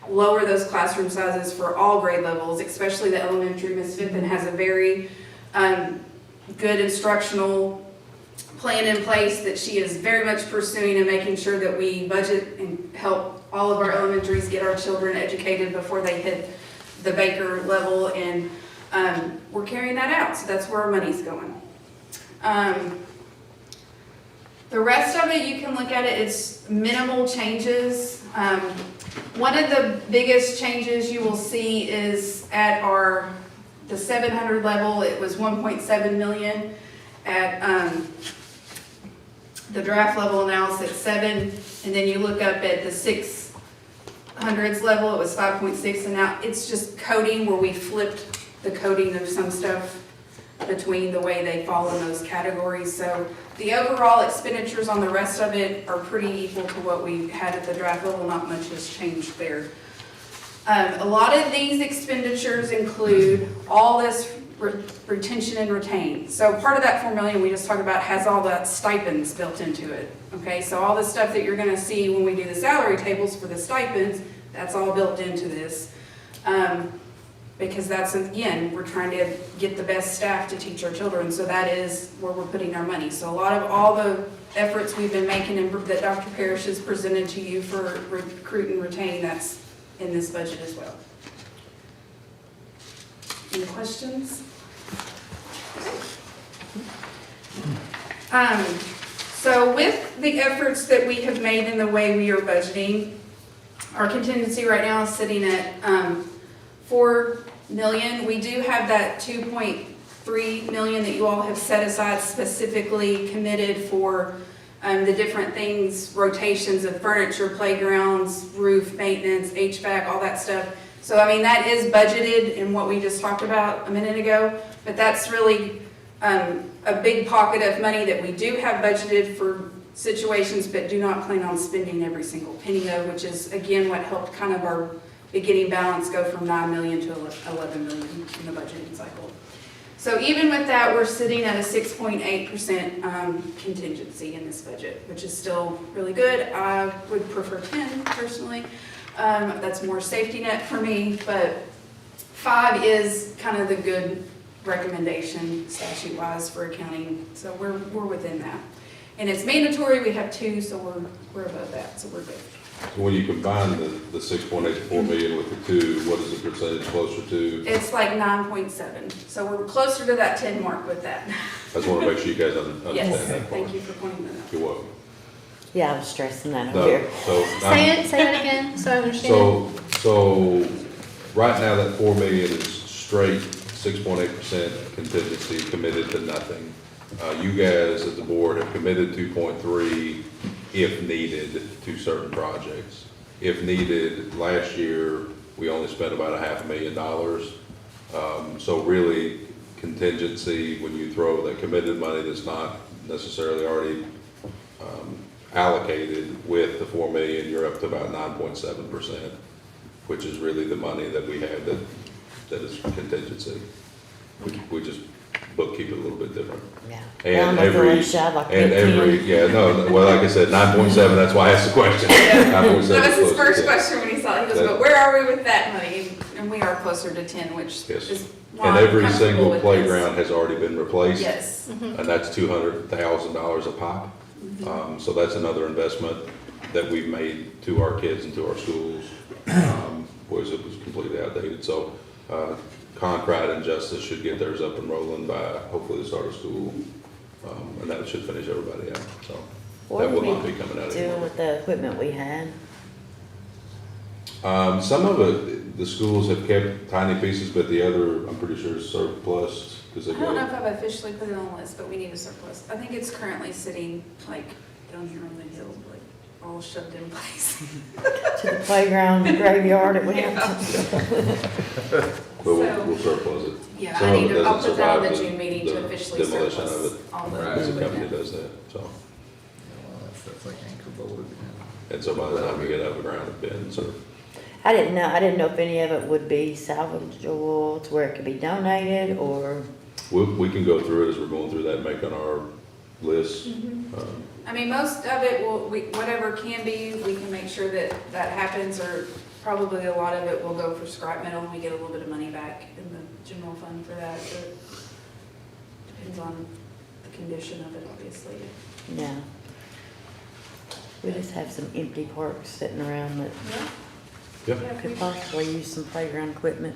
lower those classroom sizes for all grade levels, especially the elementary. Ms. Fippen has a very good instructional plan in place that she is very much pursuing and making sure that we budget and help all of our elementaries get our children educated before they hit the Baker level, and we're carrying that out, so that's where our money's going. The rest of it, you can look at it, it's minimal changes. One of the biggest changes you will see is at the 700 level, it was 1.7 million. At the draft level now it's at 7, and then you look up at the 600 hundreds level, it was 5.6, and now it's just coding where we flipped the coding of some stuff between the way they fall in those categories. So the overall expenditures on the rest of it are pretty equal to what we had at the draft level, not much has changed there. A lot of these expenditures include all this retention and retain. So part of that 4 million we just talked about has all the stipends built into it. Okay, so all the stuff that you're gonna see when we do the salary tables for the stipends, that's all built into this. Because that's, again, we're trying to get the best staff to teach our children, so that is where we're putting our money. So a lot of all the efforts we've been making and that Dr. Parrish has presented to you for recruit and retain, that's in this budget as well. Any questions? So with the efforts that we have made in the way we are budgeting, our contingency right now is sitting at 4 million. We do have that 2.3 million that you all have set aside specifically committed for the different things, rotations of furniture, playgrounds, roof maintenance, HVAC, all that stuff. So I mean, that is budgeted in what we just talked about a minute ago, but that's really a big pocket of money that we do have budgeted for situations, but do not plan on spending every single penny of, which is again what helped kind of our beginning balance go from 9 million to 11 million in the budgeting cycle. So even with that, we're sitting at a 6.8% contingency in this budget, which is still really good. I would prefer 10 personally. That's more safety net for me, but 5 is kind of the good recommendation statute wise for accounting. So we're within that. And it's mandatory, we have 2, so we're above that, so we're good. So when you combine the 6.8 to 4 million with the 2, what is the percentage closer to? It's like 9.7, so we're closer to that 10 mark with that. I just want to make sure you guys understand Yes, that part. thank you for pointing that out. You're welcome. Yeah, I was stressing that over No, here. so. Say it again, so I understand. So right now that 4 million is straight 6.8% contingency committed to nothing. You guys at the board have committed 2.3 if needed to certain projects. If needed, last year, we only spent about $500,000. So really contingency, when you throw that committed money that's not necessarily already allocated with the 4 million, you're up to about 9.7%, which is really the money that we have that is contingency. We just bookkeep it a little bit different. Yeah. And I'm every, feeling shy, like and 18. every, yeah, no, well, like I said, 9.7, that's why I asked the question. 9.7 That was his close to first 10. question when he saw it. He goes, but where are we with that money? And we are closer to 10, which Yes. is why And I'm every comfortable single with playground has already been this. replaced. Yes. And that's $200,000 a pop. So that's another investment that we've made to our kids and to our schools, whereas it was completely outdated. So, Concrete and Justice should get theirs up and rolling by hopefully the start of school. And that should finish everybody out, so What that will are not we be coming out doing anymore. with the equipment we had? Some of it, the schools have kept tiny pieces, but the other, I'm pretty sure is surplus, because they I don't know if go. I've officially put it on the list, but we need a surplus. I think it's currently sitting like down here on the hill, like all shoved in place. To the playground graveyard at Williamson? But we'll surplus it. Yeah, Some I of need it to, I'll doesn't put that on the survive June meeting to officially demolition of surplus it. all the Because the company equipment. does that, so. That's like anchor board. And so by the time we get out of the ground, it bends, or, I didn't know if any of it would be salvageable to where it could be donated, or, we can go through it as we're going through that, making our list. I mean, most of it will, whatever can be, we can make sure that that happens, or probably a lot of it will go for scrap metal, and we get a little bit of money back in the general fund for that, but depends on the condition of it, obviously. yeah. We just have some empty parks sitting around that Yeah. Yep. Yeah, could we- possibly use some playground equipment.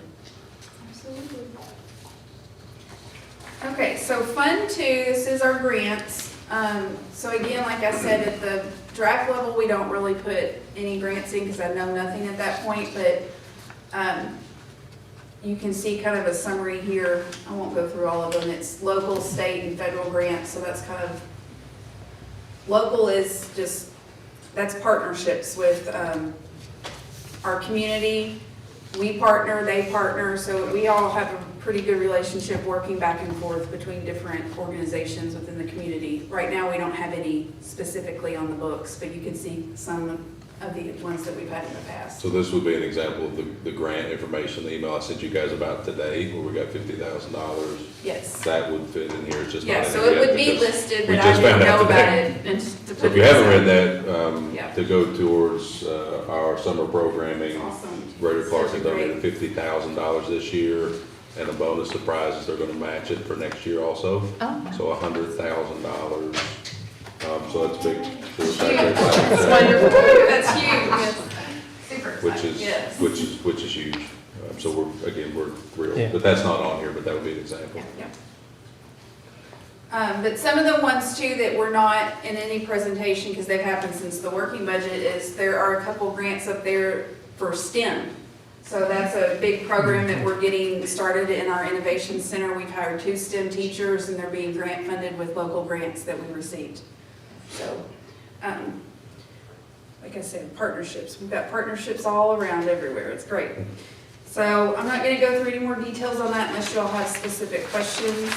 Absolutely. Okay, so Fund 2, this is our grants. So again, like I said, at the draft level, we don't really put any grants in because I know nothing at that point, but you can see kind of a summary here. I won't go through all of them. It's local, state, and federal grants, so that's kind of, local is just, that's partnerships with our community. We partner, they partner, so we all have a pretty good relationship working back and forth between different organizations within the community. Right now, we don't have any specifically on the books, but you can see some of the ones that we've had in the past. So this would be an example of the grant information, the email I sent you guys about today, where we got $50,000. Yes. That would fit in here, it's just not Yeah, in so here it yet would be because listed, we but I just didn't found out know about today. it. And to So put if you this haven't out. read that, Yeah. to go towards our summer programming, Awesome. Greater Clarkson Such a great- donated $50,000 this year, and a bonus surprise is they're gonna match it for next year also. Oh. So $100,000. So that's big. That's wonderful. That's huge. Super Which exciting. is, Yes. which is huge. So we're thrilled, Yeah. but that's not on here, but that would be an example. Yeah. But some of the ones too that were not in any presentation, because they've happened since the working budget, is there are a couple grants up there for STEM. So that's a big program that we're getting started in our innovation center. We've hired 2 STEM teachers and they're being grant funded with local grants that we received. So, like I said, partnerships. We've got partnerships all around everywhere. It's great. So I'm not gonna go through any more details on that unless you all have specific questions.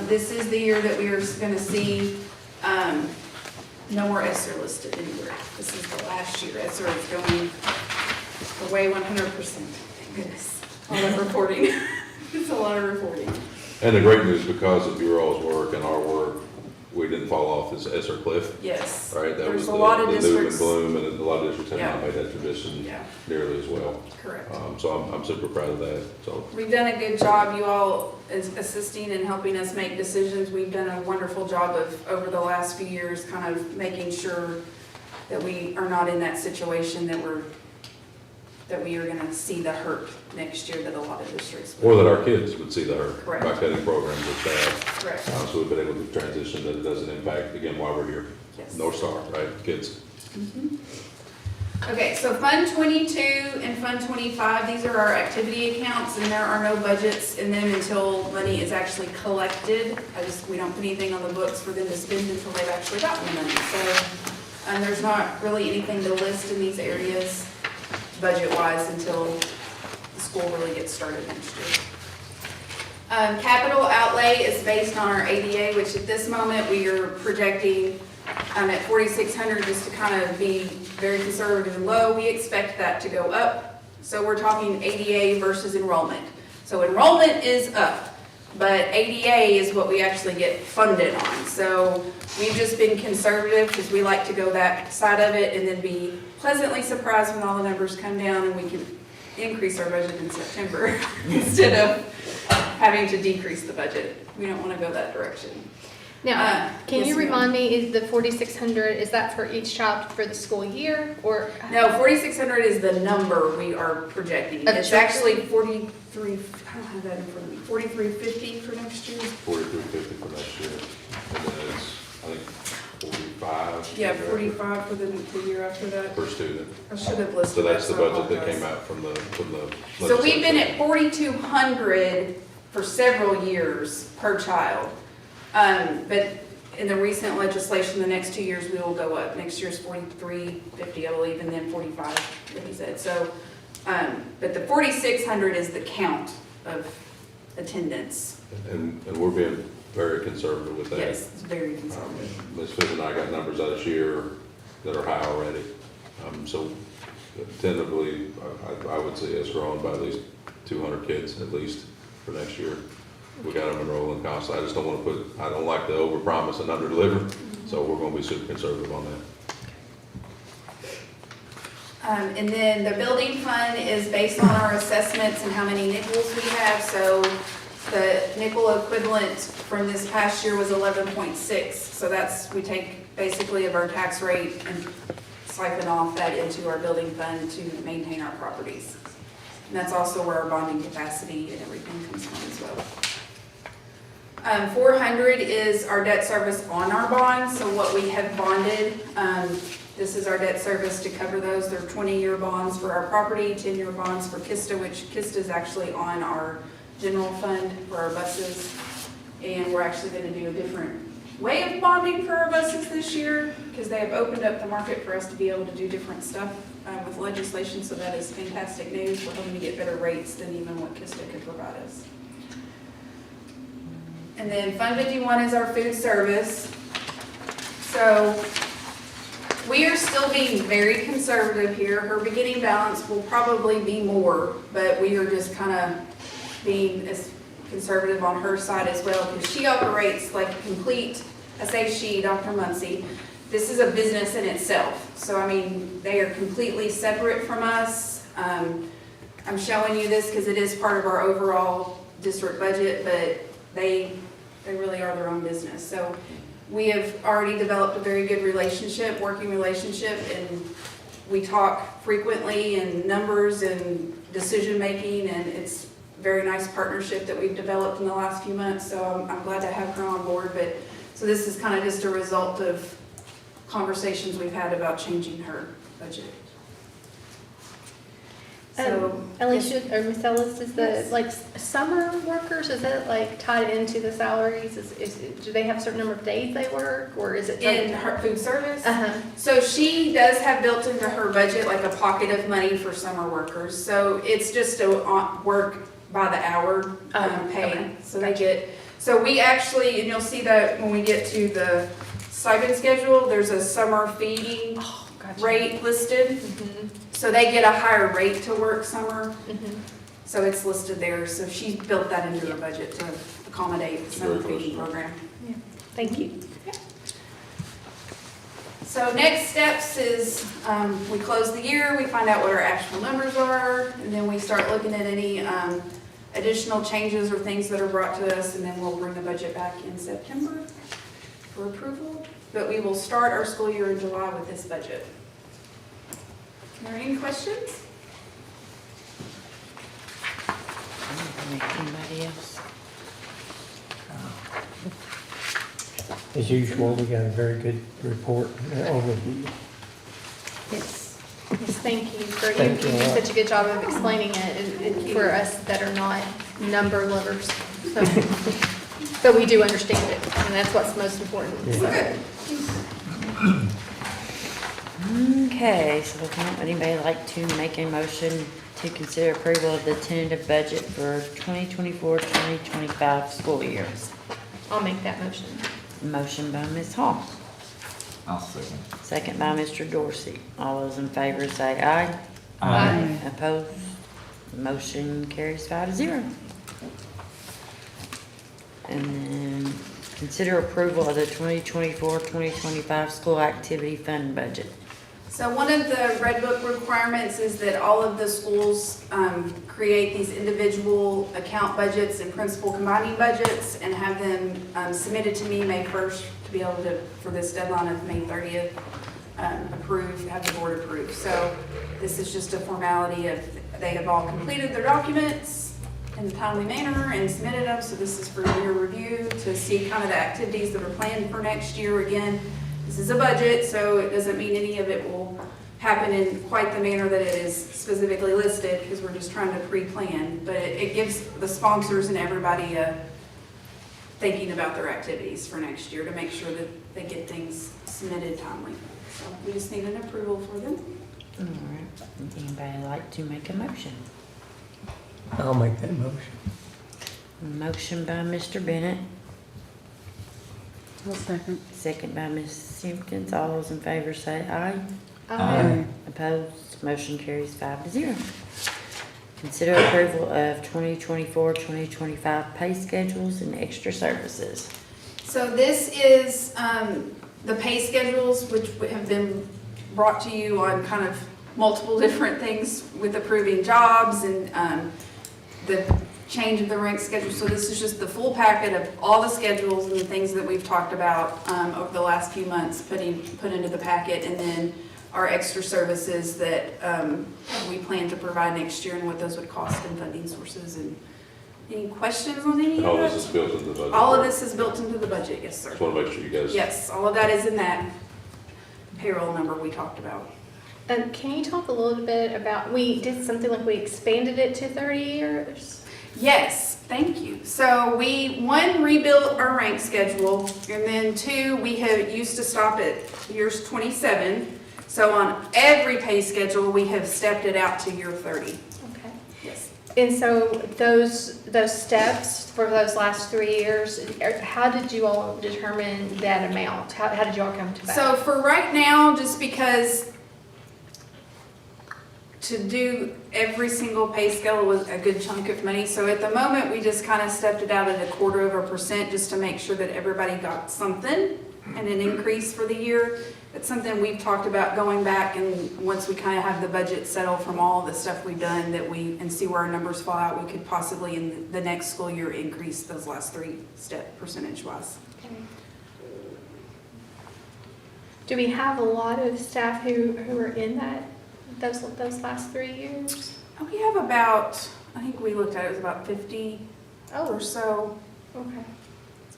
This is the year that we are gonna see, no more ESSER listed anywhere. This is the last year. ESSER is going away 100%. Thank goodness. All that reporting. It's a lot of reporting. And the great news, because of your all's work and our work, we didn't fall off this ESSER cliff, Yes. right? That was There's a lot of the doom and districts. gloom, and a lot of districts have Yeah. not made that tradition Yeah, nearly as well. correct. So I'm super proud of that, so. We've done a good job, you all is assisting and helping us make decisions. We've done a wonderful job of, over the last few years, kind of making sure that we are not in that situation that we are gonna see the hurt next year that a lot of districts Or will. that our kids would see the hurt by Correct. cutting programs with that. Correct, So we've been able to transition that it doesn't impact, again, while we're here. yes. North Star, right, kids. Okay, so Fund 22 and Fund 25, these are our activity accounts, and there are no budgets in them until money is actually collected. We don't put anything on the books for them to spend until they've actually gotten the money. So, and there's not really anything to list in these areas, budget-wise, until the school really gets started next year. Capital outlay is based on our ADA, which at this moment, we are projecting at 4,600, just to kind of be very conservative and low. We expect that to go up. So we're talking ADA versus enrollment. So enrollment is up, but ADA is what we actually get funded on. So we've just been conservative because we like to go that side of it and then be pleasantly surprised when all the numbers come down and we can increase our budget in September instead of having to decrease the budget. We don't want to go that direction. Now, can yes, you ma'am. remind me, is the 4,600, is that for each child for the school year, or? No, 4,600 is the number we are projecting. Of It's children? actually 43, I don't have that in front of me, 4,350 for next year? 4350 for next year. And then it's, I think, 45. Yeah, 45 for the year after that. Per student. I should have listed So that. that's the I budget that apologize. came out from the. So we've been legislature. at 4,200 for several years per child. But in the recent legislation, the next 2 years, we will go up. Next year's 4,350, I believe, and then 45, that he said. So, but the 4,600 is the count of attendance. And we're being very conservative with that. Yes, it's very conservative. Ms. Fitz and I got numbers out this year that are high already. So tentatively, I would see us growing by at least 200 kids at least for next year. We got them enrolling constantly. I just don't want to I don't like to overpromise and underdeliver, so we're going to be super conservative on that. And then the building fund is based on our assessments and how many nickels we have. So the nickel equivalent from this past year was 11.6. So that's, we take basically of our tax rate and siphon off that into our building fund to maintain our properties. And that's also where our bonding capacity and everything comes from as well. 400 is our debt service on our bonds. So what we have bonded, this is our debt service to cover those. They're 20-year bonds for our property, 10-year bonds for KISTA, which KISTA is actually on our general fund for our buses. And we're actually going to do a different way of bonding for our buses this year because they have opened up the market for us to be able to do different stuff. with legislation, so that is fantastic news. We're hoping to get better rates than even what Kista could provide us. And then Fund 51 is our food service. So we are still being very conservative here. Her beginning balance will probably be more, but we are just kind of being as conservative on her side as well, because she operates like a complete, I say she, Dr. Muncie, this is a business in itself. So, I mean, they are completely separate from us. I'm showing you this because it is part of our overall district budget, but they really are their own business. So we have already developed a very good relationship, working relationship, and we talk frequently in numbers and decision-making, and it's a very nice partnership that we've developed in the last few months, so I'm glad to have her on board. But so this is kind of just a result of conversations we've had about changing her budget. So, Alicia, or Ms. Ellis, is the, Yes. like, summer workers, is that like tied into the salaries? Do they have a certain number of days they work, or is it? in her food service, Uh-huh, so she does have built into her budget like a pocket of money for summer workers. So it's just a work by the hour pay. Okay. So they get, so we actually, and you'll see that when we get to the stipend schedule, there's a summer feeding oh, gotcha. rate listed. Mhm, So they get a higher rate to work summer. mhm. So it's listed there. So she built that into her budget to accommodate the summer Very close. feeding program. Thank you. So next steps is, we close the year, we find out what our actual numbers are, and then we start looking at any additional changes or things that are brought to us, and then we'll bring the budget back in September for approval. But we will start our school year in July with this budget. Are there any questions? Anybody else? As usual, we got a very good report and overview. Yes, yes, thank you for, Thank you you. do such a good job of explaining it, and for us that are not number lovers. So, but we do understand it, and that's what's most important. Yeah. So, Okay, so would anybody like to make a motion to consider approval of the tentative budget for 2024-2025 school year? I'll make that motion. Motion by Ms. Hall, I'll second. second by Mr. Dorsey. All those in favor say aye. Aye. Opposed? Motion carries 5-0. And then consider approval of the 2024-2025 school activity fund budget. So one of the Red Book requirements is that all of the schools create these individual account budgets and principal combining budgets and have them submitted to me May 1st to be able to, for this deadline of May 30th, approve, have the board approve. So this is just a formality of, they have all completed their documents in a timely manner and submitted them. So this is for your review to see kind of the activities that are planned for next year. Again, this is a budget, so it doesn't mean any of it will happen in quite the manner that it is specifically listed, because we're just trying to pre-plan. But it gives the sponsors and everybody thinking about their activities for next year to make sure that they get things submitted timely. So we just need an approval for them. All right. Anybody like to make a motion? I'll make that motion. Motion by Mr. Bennett, I'll second. second by Ms. Simpkins. All those in favor say aye. Aye. Opposed? Motion carries 5-0. Consider approval of 2024-2025 pay schedules and extra services. So this is the pay schedules, which have been brought to you on kind of multiple different things with approving jobs and the change of the rank schedule. So this is just the full packet of all the schedules and the things that we've talked about over the last few months, put into the packet, and then our extra services that we plan to provide next year and what those would cost and funding sources. And any questions on any And of all this is that? built into the budget. All of this is built into the budget, yes, sir. Just want to make sure you guys. Yes, all of that is in that payroll number we talked about. Can you talk a little bit about, we did something like we expanded it to 30 years? Yes, thank you. So we, one, rebuilt our rank schedule, and then two, we had used to stop at years 27. So on every pay schedule, we have stepped it out to year 30. Okay. Yes. And so those steps for those last 3 years, how did you all determine that amount? How did you all come to that? So for right now, just because to do every single pay scale was a good chunk of money, so at the moment, we just kind of stepped it out at 1/4% just to make sure that everybody got something and an increase for the year. It's something we've talked about going back, and once we kind of have the budget settled from all the stuff we've done and see where our numbers fall out, we could possibly in the next school year increase those last 3 step percentage wise. Okay. Do we have a lot of staff who are in those last 3 years? We have about, I think we looked at it was about 50 or so. Okay.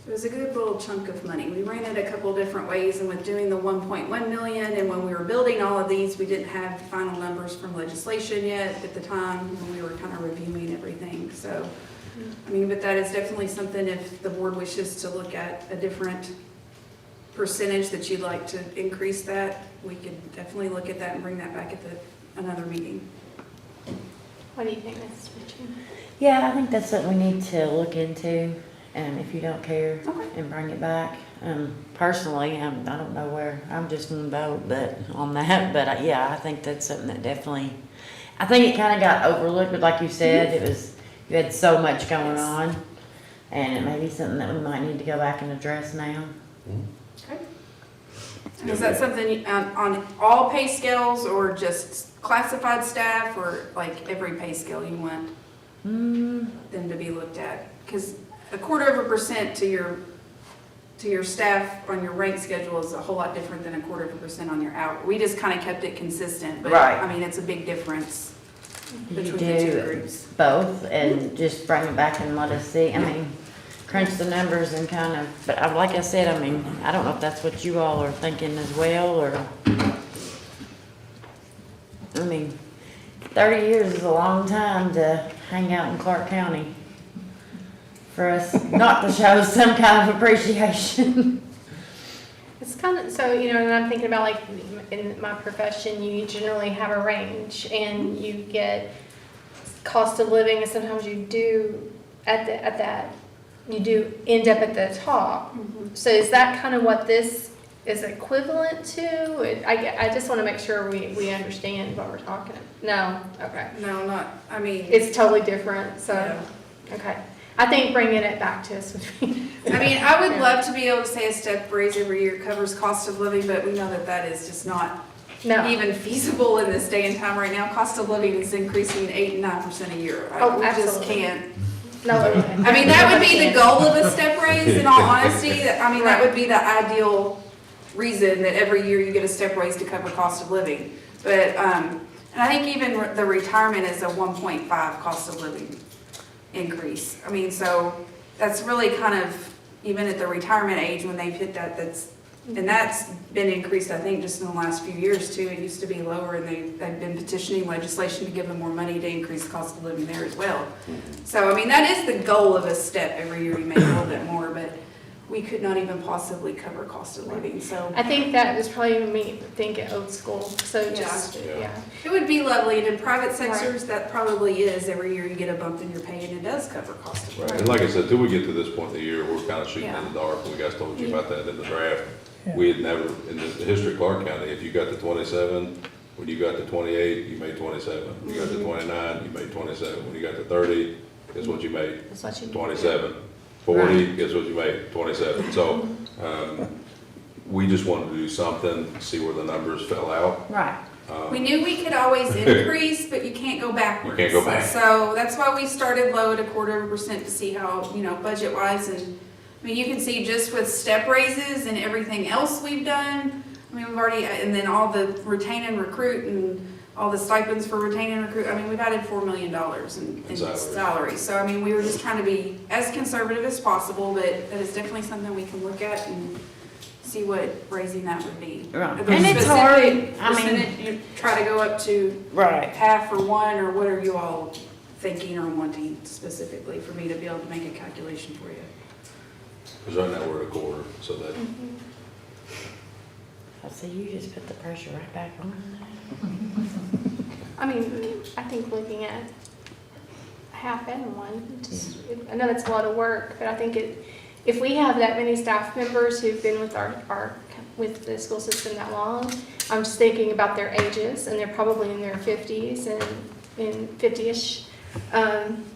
It was a good little chunk of money. We ran it a couple different ways, and with doing the 1.1 million, and when we were building all of these, we didn't have final numbers from legislation yet at the time when we were kind of reviewing everything. So, I mean, but that is definitely something, if the board wishes to look at a different percentage that you'd like to increase that, we could definitely look at that and bring that back at another meeting. What do you think, Mrs. Mitchell? Yeah, I think that's something we need to look into, if you don't care, Okay. and bring it back. Personally, I don't know where, I'm just gonna vote, but on that, but yeah, I think that's something that definitely, I think it kinda got overlooked, but like you said, you had so much going on, and it may be something that we might need to go back and address now. Is that something on all pay scales, or just classified staff, or like every pay scale you want them to be looked at? Because 1/4% to your staff on your rank schedule is a whole lot different than 1/4% on your hour. We just kind of kept it consistent, but Right. I mean, it's a big difference You between the two do groups. both, and just bring it back and let us see, I mean, crunch the numbers and kind of, but like I said, I mean, I don't know if that's what you all are thinking as well, or, I mean, 30 years is a long time to hang out in Clark County for us not to show some kind of appreciation. It's kind of, so, and I'm thinking about like in my profession, you generally have a range and you get cost of living, and sometimes you do you do end up at the top. So is that kind of what this is equivalent to? I just want to make sure we understand what we're talking about. No? Okay. No, not, I mean, It's totally different, so, Yeah. okay. I think bringing it back to us would be. I mean, I would love to be able to say a step raise every year covers cost of living, but we know that that is just not No. even feasible in this day and time right now. Cost of living is increasing 8 and 9% a year. Oh, We just absolutely. can't. No. I mean, that would be the goal of a step raise, in all honesty. I mean, that would be the ideal reason that every year you get a step raise to cover cost of living. But, and I think even the retirement is a 1.5 cost of living increase. I mean, so that's really kind of, even at the retirement age, when they've hit that, and that's been increased, I think, just in the last few years too. It used to be lower, and they've been petitioning legislation to give them more money to increase the cost of living there as well. So, I mean, that is the goal of a step. Every year you make a little bit more, but we could not even possibly cover cost of living, so. I think that was probably me thinking old school, so just, Yeah. yeah. It would be lovely, and in private sectors, that probably is. Every year you get a bump in your pay, and it does cover cost of Right, living. and like I said, till we get to this point in the year, we're kind of shooting Yeah. in the dark, and we guys told you Yeah. about that in the draft. Yeah. We had never, in the history of Clark County, if you got to 27, when you got to 28, you made 27. When you got to 29, you made 27. When you got to 30, guess what you made? That's what you. 27. 40, guess what you made? 27. So, we just wanted to do something, see where the numbers fell out. Right. We knew we could always increase, but you can't go backwards. You can't go back. So that's why we started low at 1/4% to see how, budget wise, and, I mean, you can see just with step raises and everything else we've done, I mean, we've already, and then all the retain and recruit and all the stipends for retain and recruit, I mean, we've added $4 million in salaries. salaries. So, I mean, we were just trying to be as conservative as possible, but that is definitely something we can look at and see what raising that would be. Right. The And it's specific hard, I mean- percentage, you try to go up to Right. half or one, or what are you all thinking or wanting specifically for me to be able to make a calculation for you? Because right now we're at 1/4, so that, I see you just put the pressure right back on. I mean, I think looking at half and one, I know that's a lot of work, but I think if we have that many staff members who've been with with the school system that long, I'm just thinking about their ages, and they're probably in their 50s and in 50-ish,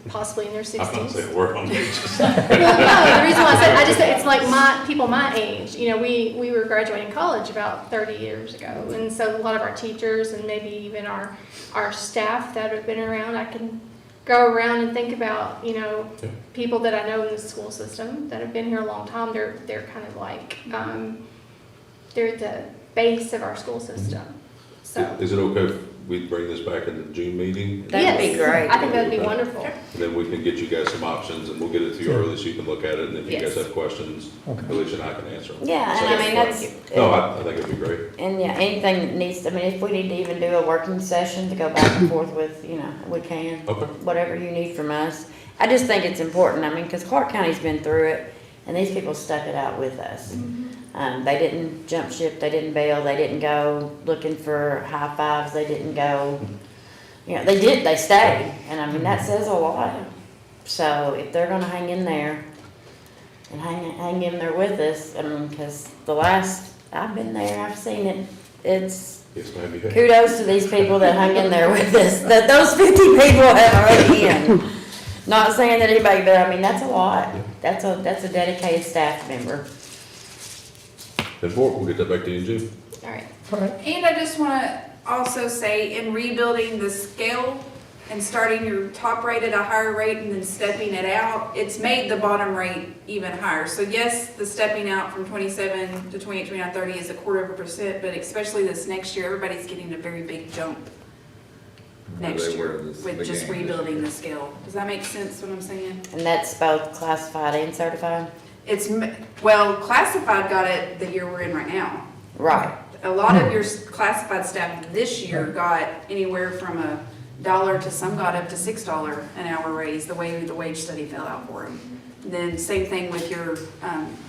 possibly in their 60s. I'm not saying work on ages. Well, no, the reason why I said, I just, it's like people my age, you know, we were graduating college about 30 years ago. And so a lot of our teachers and maybe even our staff that have been around, I can go around and think about, you know, Yeah. people that I know in the school system that have been here a long time. They're kind of like, they're the base of our school system. So, Is it okay if we bring this back in the June meeting? That'd be yes, great. I think that'd be wonderful. And then we can get you guys some options, and we'll get it to you early so you can look at it, and if you guys Yes. have questions, Alicia and I can answer them. Yeah, and I mean, that's. No, I think it'd be great. And yeah, anything that needs, I mean, if we need to even do a working session to go back and forth with, you know, we can. Okay. Whatever you need from us. I just think it's important, I mean, because Clark County's been through it, and these people stuck it out with us. They didn't jump ship, they didn't bail, they didn't go looking for high fives, they didn't go, you know, they stayed. And I mean, that says a lot. So if they're gonna hang in there and hang in there with us, I mean, because I've been there, I've seen it, it's Yes, ma'am, you have. kudos to these people that hung in there with us, that those 50 people have already in. Not saying that anybody, but I mean, that's a lot. That's a dedicated staff member. Then we'll get that back to you in June. All right. All right. And I just want to also say, in rebuilding the scale and starting your top rate at a higher rate and then stepping it out, it's made the bottom rate even higher. So yes, the stepping out from 27 to 28, 29, 30 is 1/4%, but especially this next year, everybody's getting a very big jump next They were year this with just beginning this rebuilding year. the scale. Does that make sense what I'm saying? And that's both classified and certified? Well, classified got it the year we're in right now. Right. A lot of your classified staff this year got anywhere from $1 to some got up to $6 an hour raise, the way the wage study fell out for them. Then same thing with your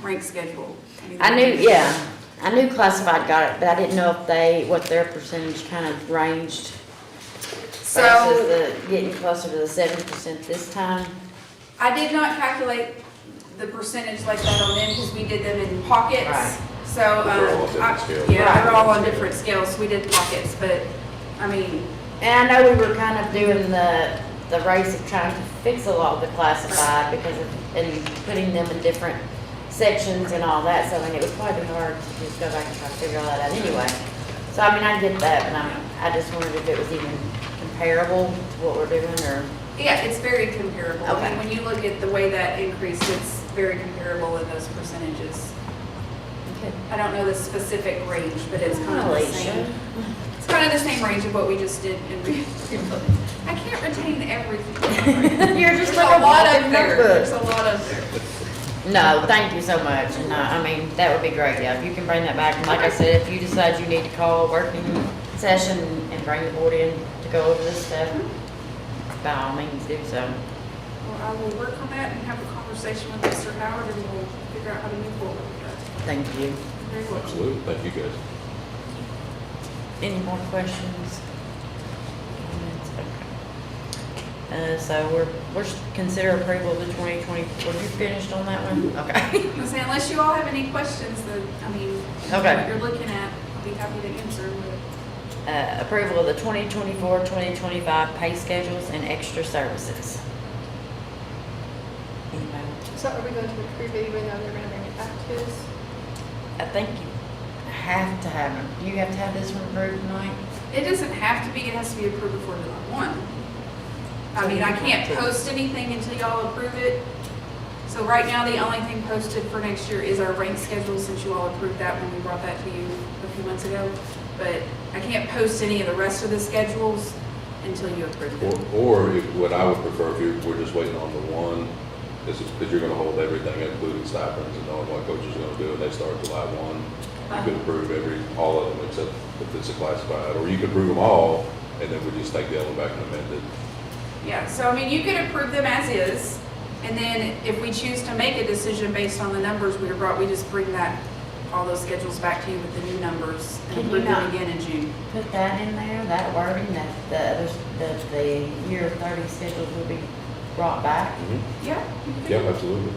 rank schedule. I knew classified got it, but I didn't know what their percentage kind of ranged versus So getting closer to the 7% this time. I did not calculate the percentage like that on them because we did them in pockets. Right. So, They're all on different scales. yeah, they're all on different scales, so we did pockets, but, I mean, And I know we were kind of doing the race of trying to fix a lot of the classified because and putting them in different sections and all that. So I mean, it was probably hard to just go back and try to figure all that out anyway. So I mean, I get that, but I just wondered if it was even comparable to what we're doing or. yeah, it's very comparable. I Okay. mean, when you look at the way that increased, it's very comparable in those percentages. Okay. I don't know the specific range, but it's kind of the Alicia. same. It's kind of the same range of what we just did in rebuilding. I can't retain everything. You're just There's like a lot walking up there. notebook. There's a lot up there. No, thank you so much. And I mean, that would be great, yeah, if you can bring that back. And like I said, if you decide you need to call a working session and bring the board in to go over this stuff, by all means do so. Well, I will work on that and have a conversation with Mr. Howard and we'll figure out how to move forward with that. Thank you. Very well. Absolutely, thank you guys. Any more questions? Comments? Okay. So we're consider approval of the 2020, were you finished on that one? Okay. I'm saying, unless you all have any questions that, I mean, Okay. what you're looking at, I'll be happy to answer. But Approval of the 2024-2025 pay schedules and extra services. Anybody? So are we going to approve it even though they're going to bring it back to us? I think you have to have them. Do you have to have this one approved tonight? it doesn't have to be, it has to be approved before July 1. I mean, I can't post anything until y'all approve it. So right now, the only thing posted for next year is our rank schedule, since you all approved that when we brought that to you a few months ago. But I can't post any of the rest of the schedules until you approve them. Or if, what I would prefer, if we're just waiting on the one, is because you're gonna hold everything, including stipends and knowing what coaches are gonna do, and they start July 1. You could approve all of them except if it's a classified, or you could approve them all, and then we just take the other one back and amend it. Yeah, so I mean, you could approve them as is, and then if we choose to make a decision based on the numbers we brought, we just bring that all those schedules back to you with the new numbers and Can you approve them not- again in June. Put that in there, that wording, that the others, that the year 30 schedules will be brought back. Yeah. Yep, absolutely.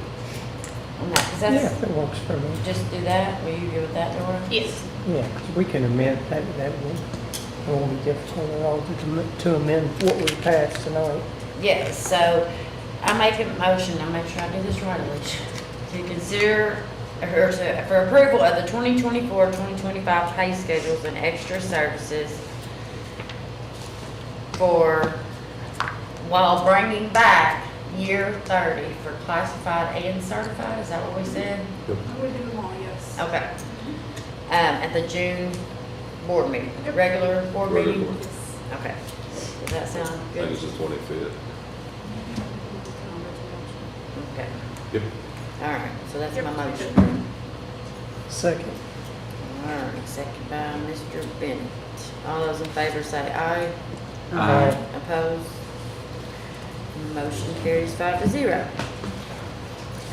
On that, 'cause Yeah, that's, that works for me. just do that, will you go with that, Dora? Yes. Yeah, 'cause we can amend, that won't be difficult at all to amend what we passed tonight. Yes, so I make a motion, I make sure I do this right, Alicia, to consider, or to, for approval of the 2024-2025 pay schedules and extra services for, while bringing back year 30 for classified and certified, is that what we said? I would do them all, yes. Okay. At the June board meeting, regular board Regular meeting? board. Okay. Does that sound I good? think it's the 25th. Okay. Yep. All right, so that's my motion. Second. All right, second by Mr. Bennett. All those in favor say aye. Aye. Opposed? Motion carries 5-0.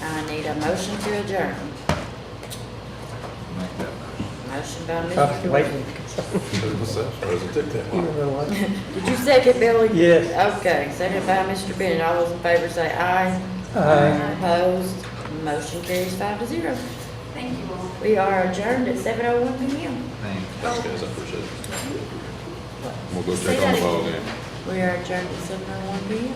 I need a motion to adjourn. Make that motion. Motion by I Mr. was Jordan. waiting. Doesn't take that You long. know what? Did you second, Billy? Yes. Okay, second by Mr. Bennett. All those in favor say aye. Aye. Opposed? Motion carries 5-0. Thank you all. We are adjourned at 7:01 p.m. Thanks. Thanks, guys, I appreciate it. We'll go Say check on the that ball again. game. We are adjourned at 7:01 p.m.